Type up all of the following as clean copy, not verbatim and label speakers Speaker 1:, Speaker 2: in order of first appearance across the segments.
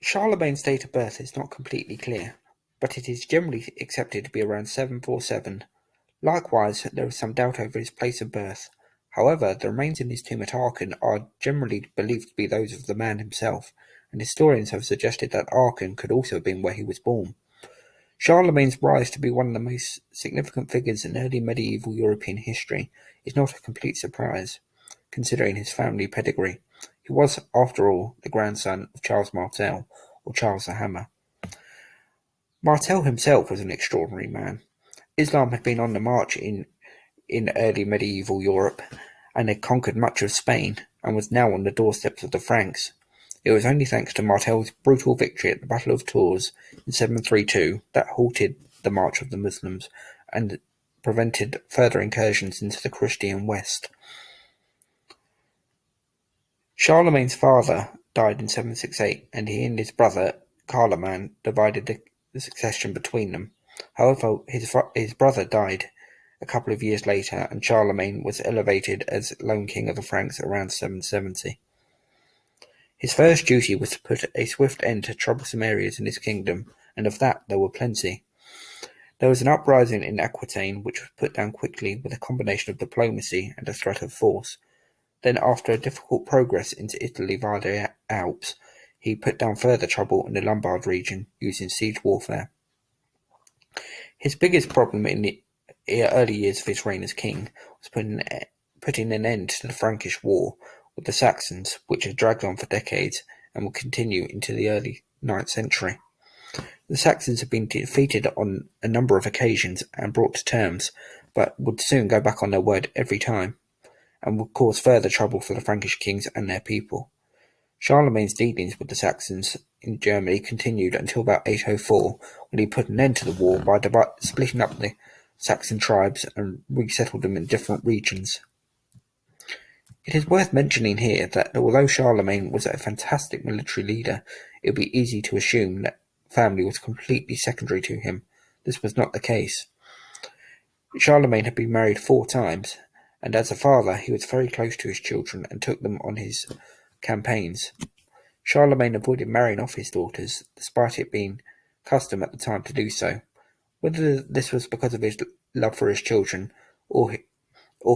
Speaker 1: Charlemagne's date of birth is not completely clear, but it is generally accepted to be around 747. Likewise, there is some doubt over his place of birth. However, the remains in his tomb at Aachen are generally believed to be those of the man himself, and historians have suggested that Aachen could also have been where he was born. Charlemagne's rise to be one of the most significant figures in early medieval European history is not a complete surprise, considering his family pedigree. He was, after all, the grandson of Charles Martel, or Charles the Hammer. Martel himself was an extraordinary man. Islam had been on the march in early medieval Europe, and had conquered much of Spain, and was now on the doorsteps of the Franks. It was only thanks to Martel's brutal victory at the Battle of Tours in 732 that halted the march of the Muslims, and prevented further incursions into the Christian West. Charlemagne's father died in 768, and he and his brother Charlemagne divided the succession between them. However, his brother died a couple of years later, and Charlemagne was elevated as lone king of the Franks around 770. His first duty was to put a swift end to troublesome areas in his kingdom, and of that there were plenty. There was an uprising in Aquitaine which was put down quickly with a combination of diplomacy and a threat of force. Then, after a difficult progress into Italy via the Alps, he put down further trouble in the Lombard region using siege warfare. His biggest problem in the early years of his reign as king was putting an end to the Frankish War with the Saxons, which had dragged on for decades and would continue into the early 9th century. The Saxons had been defeated on a number of occasions and brought to terms, but would soon go back on their word every time, and would cause further trouble for the Frankish kings and their people. Charlemagne's dealings with the Saxons in Germany continued until about 804, when he put an end to the war by splitting up the Saxon tribes and resettled them in different regions. It is worth mentioning here that although Charlemagne was a fantastic military leader, it would be easy to assume that family was completely secondary to him. This was not the case. Charlemagne had been married 4 times, and as a father he was very close to his children and took them on his campaigns. Charlemagne avoided marrying off his daughters, despite it being custom at the time to do so. Whether this was because of his love for his children, or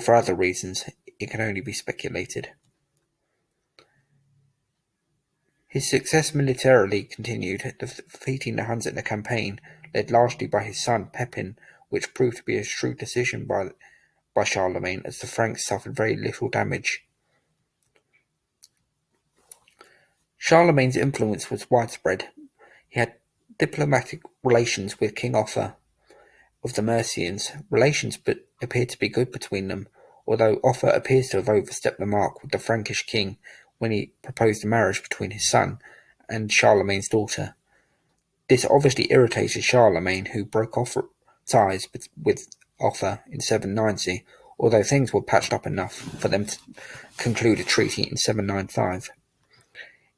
Speaker 1: for other reasons, it can only be speculated. His success militarily continued, defeating the Huns in the campaign, led largely by his son Pepin, which proved to be a shrewd decision by Charlemagne, as the Franks suffered very little damage. Charlemagne's influence was widespread. He had diplomatic relations with King Offa of the Mercians. Relations appeared to be good between them, although Offa appears to have overstepped the mark with the Frankish king when he proposed a marriage between his son and Charlemagne's daughter. This obviously irritated Charlemagne, who broke off ties with Offa in 790, although things were patched up enough for them to conclude a treaty in 795.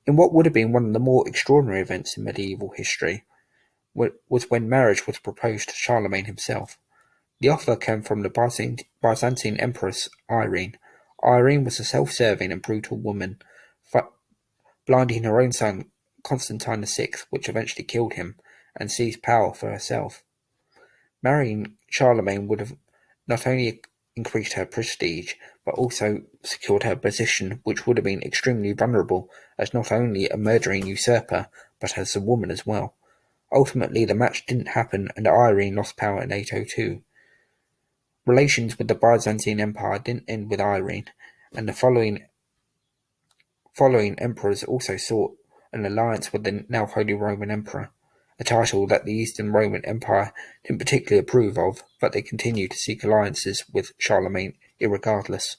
Speaker 1: In what would have been one of the more extraordinary events in medieval history was when marriage was proposed to Charlemagne himself. The offer came from the Byzantine Empress Irene. Irene was a self-serving and brutal woman, blinding her own son Constantine VI, which eventually killed him, and seized power for herself. Marrying Charlemagne would have not only increased her prestige, but also secured her position, which would have been extremely vulnerable as not only a murdering usurper, but as a woman as well. Ultimately, the match didn't happen, and Irene lost power in 802. Relations with the Byzantine Empire didn't end with Irene, and the following emperors also sought an alliance with the now Holy Roman Emperor, a title that the Eastern Roman Empire didn't particularly approve of, but they continued to seek alliances with Charlemagne irregardless.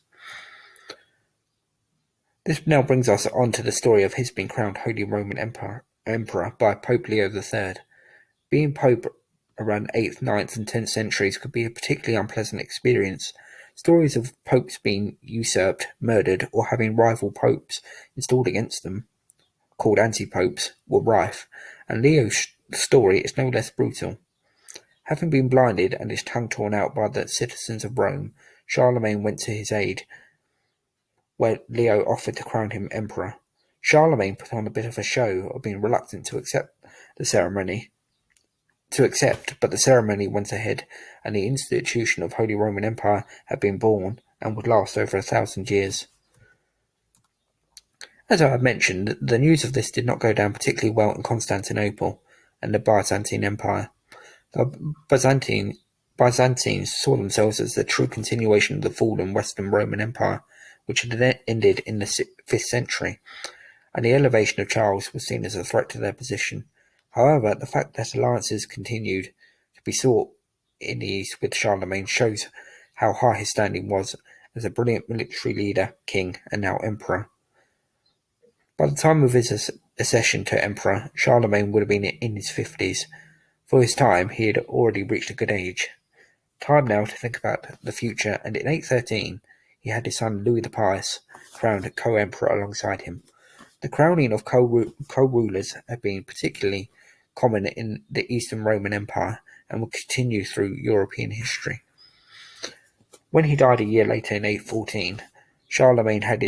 Speaker 1: This now brings us on to the story of his being crowned Holy Roman Emperor by Pope Leo III. Being Pope around 8th, 9th and 10th centuries could be a particularly unpleasant experience. Stories of popes being usurped, murdered, or having rival popes installed against them, called anti-popes, were rife, and Leo's story is no less brutal. Having been blinded and his tongue torn out by the citizens of Rome, Charlemagne went to his aid, where Leo offered to crown him emperor. Charlemagne put on a bit of a show of being reluctant to accept, but the ceremony went ahead, and the institution of Holy Roman Empire had been born and would last over 1,000 years. As I have mentioned, the news of this did not go down particularly well in Constantinople and the Byzantine Empire. The Byzantines saw themselves as the true continuation of the fallen Western Roman Empire, which had ended in the 5th century, and the elevation of Charles was seen as a threat to their position. However, the fact that alliances continued to be sought in the East with Charlemagne shows how high his standing was as a brilliant military leader, king, and now emperor. By the time of his accession to emperor, Charlemagne would have been in his 50s. For his time, he had already reached a good age. Time now to think about the future, and in 813 he had his son Louis the Pious crowned co-emperor alongside him. The crowning of co-rulers had been particularly common in the Eastern Roman Empire and would continue through European history. When he died a year later in 814, Charlemagne had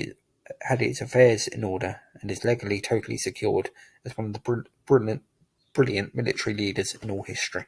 Speaker 1: his affairs in order and is legally totally secured as one of the brilliant military leaders in all history.